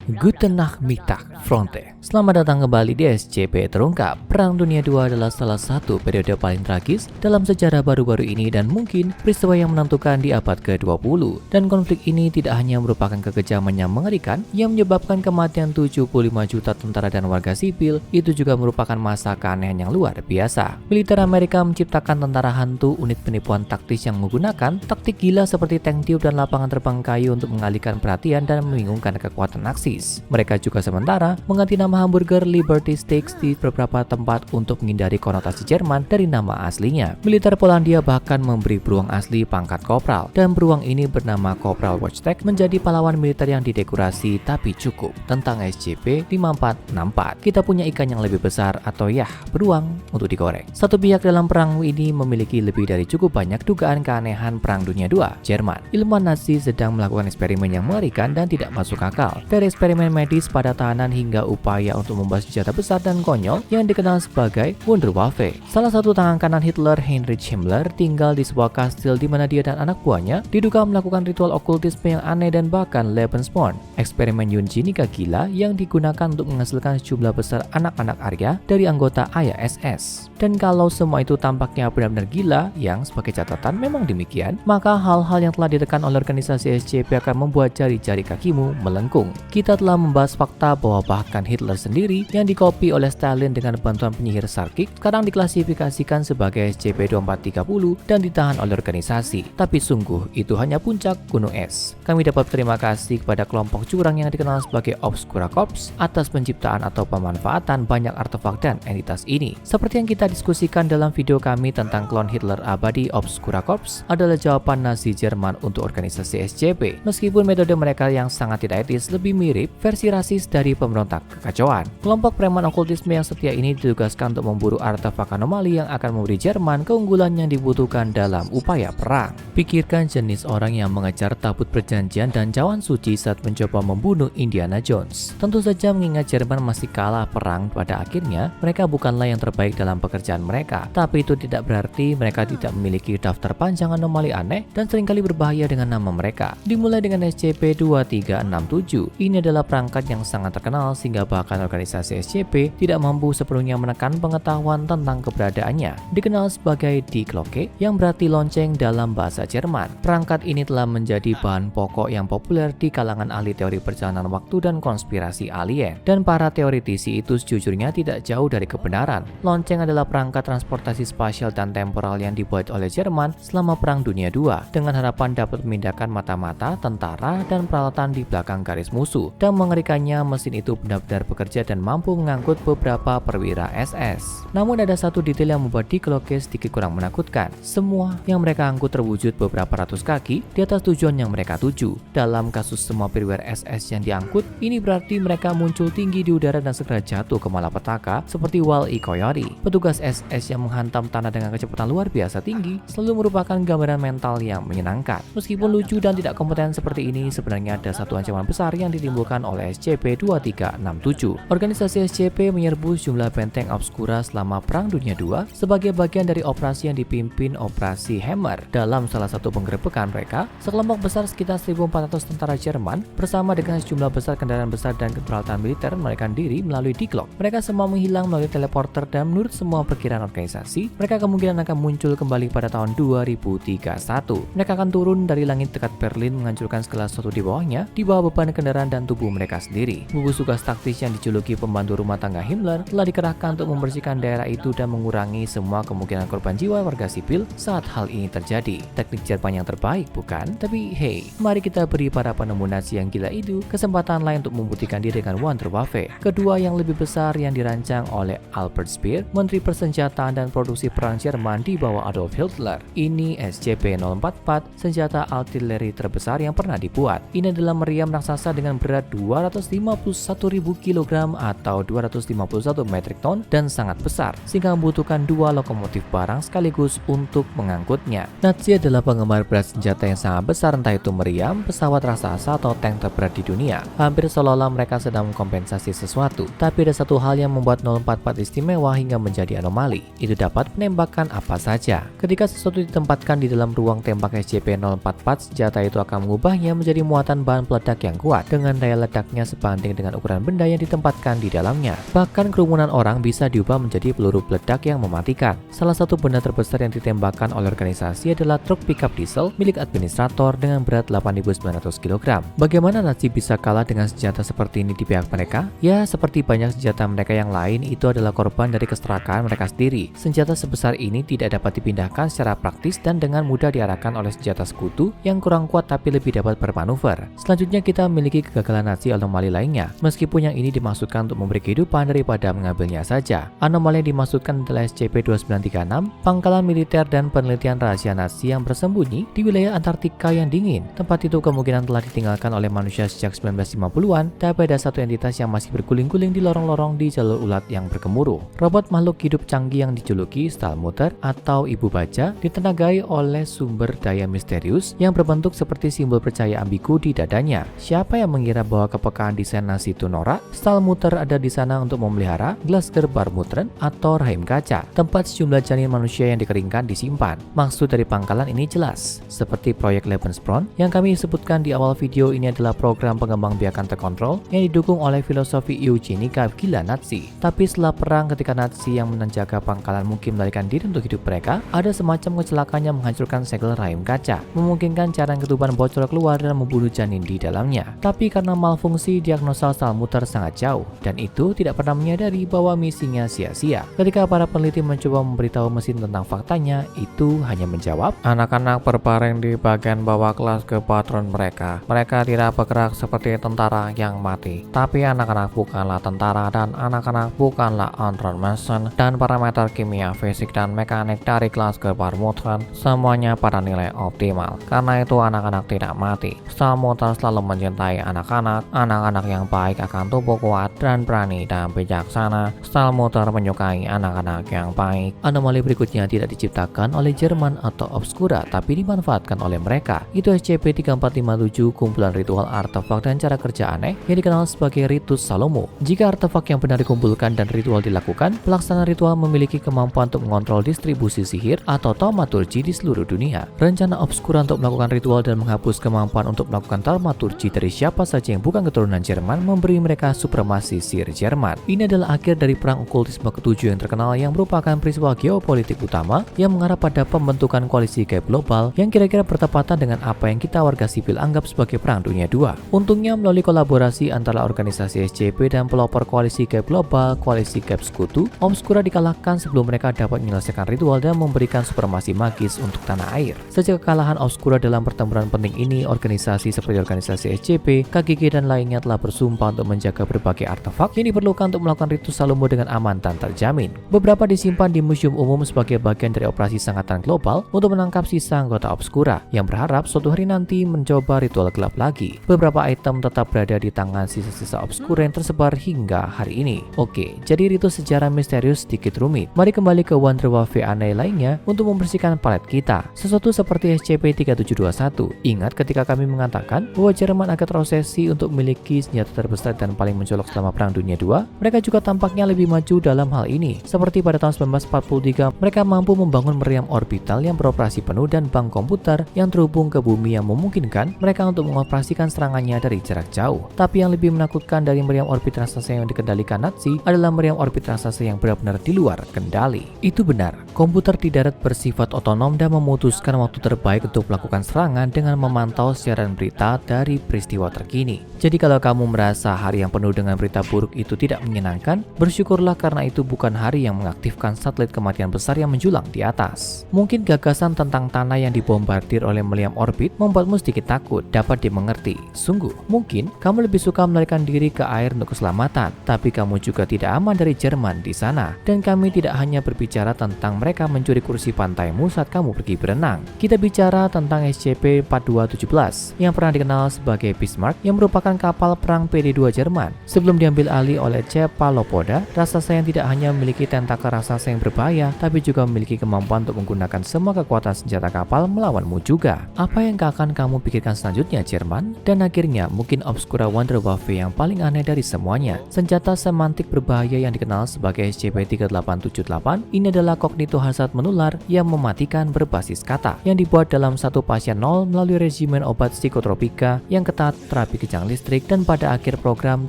Guten Nacht Mittag, Fronte. Selamat datang kembali di SCP Terungkap. Perang Dunia II adalah salah satu periode paling tragis dalam sejarah baru-baru ini dan mungkin peristiwa yang menentukan di abad ke-20. Dan konflik ini tidak hanya merupakan kekejaman yang mengerikan yang menyebabkan kematian 75 juta tentara dan warga sipil, itu juga merupakan masa keanehan yang luar biasa. Militer Amerika menciptakan tentara hantu, unit penipuan taktis yang menggunakan taktik gila seperti tank tiup dan lapangan terbang kayu untuk mengalihkan perhatian dan membingungkan kekuatan Aksis. Mereka juga sementara mengganti nama hamburger Liberty Steaks di beberapa tempat untuk menghindari konotasi Jerman dari nama aslinya. Militer Polandia bahkan memberi beruang asli pangkat kopral, dan beruang ini bernama Kopral Wojtek menjadi pahlawan militer yang didekorasi. Tapi cukup tentang SCP-5464. Kita punya ikan yang lebih besar atau beruang untuk digoreng. Satu pihak dalam perang ini memiliki lebih dari cukup banyak dugaan keanehan Perang Dunia II. Jerman. Ilmuwan Nazi sedang melakukan eksperimen yang mengerikan dan tidak masuk akal. Dari eksperimen medis pada tahanan hingga upaya untuk membuat senjata besar dan konyol yang dikenal sebagai Wunderwaffe. Salah satu tangan kanan Hitler, Heinrich Himmler, tinggal di sebuah kastil di mana dia dan anak buahnya diduga melakukan ritual okultisme yang aneh dan bahkan Lebensborn. Eksperimen Eugenika gila yang digunakan untuk menghasilkan sejumlah besar anak-anak Arya dari anggota ISS. Dan kalau semua itu tampaknya benar-benar gila, yang sebagai catatan memang demikian, maka hal-hal yang telah ditekan oleh organisasi SCP akan membuat jari-jari kakimu melengkung. Kita telah membahas fakta bahwa bahkan Hitler sendiri yang dikopi oleh Stalin dengan bantuan penyihir Sarkik sekarang diklasifikasikan sebagai SCP-2430 dan ditahan oleh organisasi. Tapi sungguh itu hanya puncak gunung es. Kami dapat berterima kasih kepada kelompok curang yang dikenal sebagai Obscura Corps atas penciptaan atau pemanfaatan banyak artefak dan entitas ini. Seperti yang kita diskusikan dalam video kami tentang klon Hitler abadi, Obscura Corps adalah jawaban Nazi Jerman untuk organisasi SCP. Meskipun metode mereka yang sangat tidak etis lebih mirip versi rasis dari pemberontak kekacauan. Kelompok preman okultisme yang setia ini ditugaskan untuk memburu artefak anomali yang akan memberi Jerman keunggulan yang dibutuhkan dalam upaya perang. Pikirkan jenis orang yang mengejar tabut perjanjian dan cawan suci saat mencoba membunuh Indiana Jones. Tentu saja mengingat Jerman masih kalah perang, pada akhirnya mereka bukanlah yang terbaik dalam pekerjaan mereka. Tapi itu tidak berarti mereka tidak memiliki daftar panjang anomali aneh dan seringkali berbahaya dengan nama mereka. Dimulai dengan SCP-2367. Ini adalah perangkat yang sangat terkenal sehingga bahkan organisasi SCP tidak mampu sepenuhnya menekan pengetahuan tentang keberadaannya. Dikenal sebagai Die Glocke yang berarti lonceng dalam bahasa Jerman. Perangkat ini telah menjadi bahan pokok yang populer di kalangan ahli teori perjalanan waktu dan konspirasi alien. Dan para teoritisi itu sejujurnya tidak jauh dari kebenaran. Lonceng adalah perangkat transportasi spasial dan temporal yang dibuat oleh Jerman selama Perang Dunia II dengan harapan dapat memindahkan mata-mata, tentara, dan peralatan di belakang garis musuh. Dan mengerikannya, mesin itu benar-benar bekerja dan mampu mengangkut beberapa perwira SS. Namun ada satu detail yang membuat Die Glocke sedikit kurang menakutkan. Semua yang mereka angkut terwujud beberapa ratus kaki di atas tujuan yang mereka tuju. Dalam kasus semua perwira SS yang diangkut, ini berarti mereka muncul tinggi di udara dan segera jatuh ke malapetaka seperti Wall-E Coyote. Petugas SS yang menghantam tanah dengan kecepatan luar biasa tinggi selalu merupakan gambaran mental yang menyenangkan. Meskipun lucu dan tidak kompeten seperti ini, sebenarnya ada satu ancaman besar yang ditimbulkan oleh SCP-2367. Organisasi SCP menyerbu sejumlah benteng obskura selama Perang Dunia II sebagai bagian dari operasi yang dipimpin Operasi Hammer. Dalam salah satu penggerebekan mereka, sekelompok besar sekitar 1.400 tentara Jerman bersama dengan sejumlah besar kendaraan besar dan peralatan militer melarikan diri melalui Die Glocke. Mereka semua menghilang melalui teleporter dan menurut semua perkiraan organisasi, mereka kemungkinan akan muncul kembali pada tahun 2031. Mereka akan turun dari langit dekat Berlin, menghancurkan segala sesuatu di bawahnya, di bawah beban kendaraan dan tubuh mereka sendiri. Gugus tugas taktis yang dijuluki pembantu rumah tangga Himmler telah dikerahkan untuk membersihkan daerah itu dan mengurangi semua kemungkinan korban jiwa warga sipil saat hal ini terjadi. Teknik Jerman yang terbaik, bukan? Tapi hey, mari kita beri para penemu Nazi yang gila itu kesempatan lain untuk membuktikan diri dengan Wunderwaffe. Kedua yang lebih besar yang dirancang oleh Albert Speer, Menteri Persenjataan dan Produksi Perang Jerman di bawah Adolf Hitler. Ini SCP-044, senjata artileri terbesar yang pernah dibuat. Ini adalah meriam raksasa dengan berat 251.000 kg atau 251 metrik ton dan sangat besar, sehingga membutuhkan dua lokomotif barang sekaligus untuk mengangkutnya. Nazi adalah penggemar berat senjata yang sangat besar, entah itu meriam, pesawat raksasa, atau tank terberat di dunia. Hampir seolah-olah mereka sedang mengkompensasi sesuatu. Tapi ada satu hal yang membuat 044 istimewa hingga menjadi anomali. Itu dapat menembakkan apa saja. Ketika sesuatu ditempatkan di dalam ruang tembak SCP-044, senjata itu akan mengubahnya menjadi muatan bahan peledak yang kuat dengan daya daya ledaknya sebanding dengan ukuran benda yang ditempatkan di dalamnya. Bahkan kerumunan orang bisa diubah menjadi peluru peledak yang mematikan. Salah satu benda terbesar yang ditembakkan oleh organisasi adalah truk pickup diesel milik administrator dengan berat 8.900 kg. Bagaimana Nazi bisa kalah dengan senjata seperti ini di pihak mereka? Ya, seperti banyak senjata mereka yang lain, itu adalah korban dari keserakahan mereka sendiri. Senjata sebesar ini tidak dapat dipindahkan secara praktis dan dengan mudah diarahkan oleh senjata sekutu yang kurang kuat tapi lebih dapat bermanuver. Selanjutnya kita memiliki kegagalan Nazi anomali lainnya. Meskipun yang ini dimaksudkan untuk memberi kehidupan daripada mengambilnya saja. Anomali yang dimaksudkan adalah SCP-2936, pangkalan militer dan penelitian rahasia Nazi yang bersembunyi di wilayah Antartika yang dingin. Tempat itu kemungkinan telah ditinggalkan oleh manusia sejak 1950-an, tapi ada satu entitas yang masih berguling-guling di lorong-lorong di jalur ulat yang bergemuruh. Robot makhluk hidup canggih yang dijuluki Stahlmutter atau Ibu Baja ditenagai oleh sumber daya misterius yang berbentuk seperti simbol percaya ambigu di dadanya. Siapa yang mengira bahwa kepekaan desain Nazi itu norak? Stahlmutter ada di sana untuk memelihara Glasgow-Barmutren atau rahim kaca, tempat sejumlah janin manusia yang dikeringkan disimpan. Maksud dari pangkalan ini jelas, seperti proyek Lebensborn yang kami sebutkan di awal video. Ini adalah program pengembangbiakan terkontrol yang didukung oleh filosofi eugenika gila Nazi. Tapi setelah perang, ketika Nazi yang menjaga pangkalan mungkin melarikan diri untuk hidup mereka, ada semacam kecelakaan yang menghancurkan segel rahim kaca, memungkinkan cairan ketuban bocor keluar dan membunuh janin di dalamnya. Tapi karena malfungsi, diagnosa Stahlmutter sangat jauh, dan itu tidak pernah menyadari bahwa misinya sia-sia. Ketika para peneliti mencoba memberitahu mesin tentang faktanya, itu hanya menjawab, "Anak-anak berbaring di bagian bawah kelas ke patron mereka. Mereka tidak bergerak seperti tentara yang mati. Tapi anak-anak bukanlah tentara dan anak-anak bukanlah Anton Mason dan parameter kimia, fisik, dan mekanik dari kelas ke Barmutren semuanya pada nilai optimal. Karena itu anak-anak tidak mati. Stahlmutter selalu mencintai anak-anak. Anak-anak yang baik akan tumbuh kuat dan berani dan bijaksana. Stahlmutter menyukai anak-anak yang baik." Anomali berikutnya tidak diciptakan oleh Jerman atau Obscura, tapi dimanfaatkan oleh mereka. Itu SCP-3457, kumpulan ritual artefak dan cara kerja aneh yang dikenal sebagai Ritus Salomo. Jika artefak yang benar dikumpulkan dan ritual dilakukan, pelaksana ritual memiliki kemampuan untuk mengontrol distribusi sihir atau taumaturgi di seluruh dunia. Rencana Obscura untuk melakukan ritual dan menghapus kemampuan untuk melakukan taumaturgi dari siapa saja yang bukan keturunan Jerman memberi mereka supremasi sihir Jerman. Ini adalah akhir dari perang okultisme ke-7 yang terkenal, yang merupakan peristiwa geopolitik utama yang mengarah pada pembentukan koalisi gaib global yang kira-kira bertepatan dengan apa yang kita warga sipil anggap sebagai Perang Dunia II. Untungnya melalui kolaborasi antara organisasi SCP dan pelopor koalisi gaib global, koalisi gaib sekutu, Obscura dikalahkan sebelum mereka dapat menyelesaikan ritual dan memberikan supremasi magis untuk tanah air. Sejak kekalahan Obscura dalam pertempuran penting ini, organisasi seperti organisasi SCP, KGG, dan lainnya telah bersumpah untuk menjaga berbagai artefak yang diperlukan untuk melakukan ritus Salomo dengan aman dan terjamin. Beberapa disimpan di museum umum sebagai bagian dari operasi sangkatan global untuk menangkap sisa anggota Obscura yang berharap suatu hari nanti mencoba ritual gelap lagi. Beberapa item tetap berada di tangan sisa-sisa Obscura yang tersebar hingga hari ini. Oke, jadi ritus sejarah misterius sedikit rumit. Mari kembali ke Wonderwaffe aneh lainnya untuk membersihkan palet kita. Sesuatu seperti SCP-3721. Ingat ketika kami mengatakan bahwa Jerman agak terobsesi untuk memiliki senjata terbesar dan paling mencolok selama Perang Dunia II? Mereka juga tampaknya lebih maju dalam hal ini. Seperti pada tahun 1943, mereka mampu membangun meriam orbital yang beroperasi penuh dan bank komputer yang terhubung ke bumi yang memungkinkan mereka untuk mengoperasikan serangannya dari jarak jauh. Tapi yang lebih menakutkan dari meriam orbit raksasa yang dikendalikan Nazi adalah meriam orbit raksasa yang benar-benar di luar kendali. Itu benar, komputer di darat bersifat otonom dan memutuskan waktu terbaik untuk melakukan serangan dengan memantau siaran berita dari peristiwa terkini. Jadi kalau kamu merasa hari yang penuh dengan berita buruk itu tidak menyenangkan, bersyukurlah karena itu bukan hari yang mengaktifkan satelit kematian besar yang menjulang di atas. Mungkin gagasan tentang tanah yang dibombardir oleh meriam orbit membuatmu sedikit takut, dapat dimengerti. Sungguh, mungkin kamu lebih suka melarikan diri ke air untuk keselamatan, tapi kamu juga tidak aman dari Jerman di sana. Dan kami tidak hanya berbicara tentang mereka mencuri kursi pantaimu saat kamu pergi berenang. Kita bicara tentang SCP-4217 yang pernah dikenal sebagai Bismarck, yang merupakan kapal perang PD-2 Jerman. Sebelum diambil alih oleh Cephalopoda, raksasa yang tidak hanya memiliki tentakel raksasa yang berbahaya, tapi juga memiliki kemampuan untuk menggunakan semua kekuatan senjata kapal melawanmu juga. Apa yang akan kamu pikirkan selanjutnya, Jerman? Dan akhirnya, mungkin Obscura Wonderwaffe yang paling aneh dari semuanya. Senjata semantik berbahaya yang dikenal sebagai SCP-3878 ini adalah kognito hazard menular yang mematikan berbasis kata, yang dibuat dalam satu pasien 0 melalui regimen obat psikotropika yang ketat, terapi kejang listrik, dan pada akhir program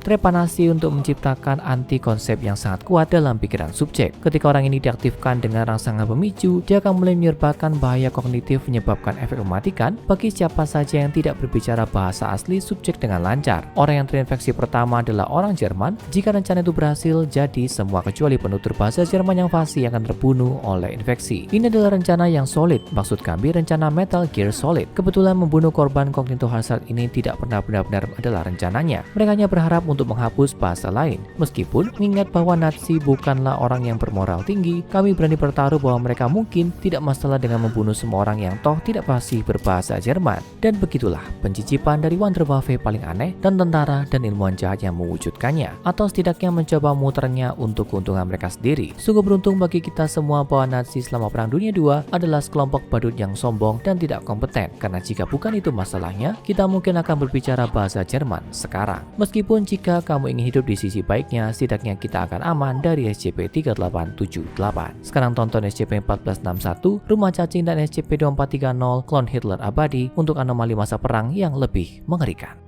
trepanasi untuk menciptakan anti konsep yang sangat kuat dalam pikiran subjek. Ketika orang ini diaktifkan dengan rangsangan pemicu, dia akan mulai menyebabkan bahaya kognitif menyebabkan efek mematikan bagi siapa saja yang tidak berbicara bahasa asli subjek dengan lancar. Orang yang terinfeksi pertama adalah orang Jerman. Jika rencana itu berhasil, jadi semua kecuali penutur bahasa Jerman yang fasih akan terbunuh oleh infeksi. Ini adalah rencana yang solid, maksud kami rencana Metal Gear Solid. Kebetulan membunuh korban Cognito Hazard ini tidak pernah benar-benar adalah rencananya. Mereka hanya berharap untuk menghapus bahasa lain. Meskipun mengingat bahwa Nazi bukanlah orang yang bermoral tinggi, kami berani bertaruh bahwa mereka mungkin tidak masalah dengan membunuh semua orang yang toh tidak fasih berbahasa Jerman. Dan begitulah pencicipan dari Wunderwaffe paling aneh dan tentara dan ilmuwan jahat yang mewujudkannya, atau setidaknya mencoba memutarnya untuk keuntungan mereka sendiri. Sungguh beruntung bagi kita semua bahwa Nazi selama Perang Dunia II adalah sekelompok badut yang sombong dan tidak kompeten, karena jika bukan itu masalahnya, kita mungkin akan berbicara bahasa Jerman sekarang. Meskipun jika kamu ingin hidup di sisi baiknya, setidaknya kita akan aman dari SCP-3878. Sekarang tonton SCP-1461, Rumah Cacing, dan SCP-2430, Klon Hitler Abadi untuk anomali masa perang yang lebih mengerikan.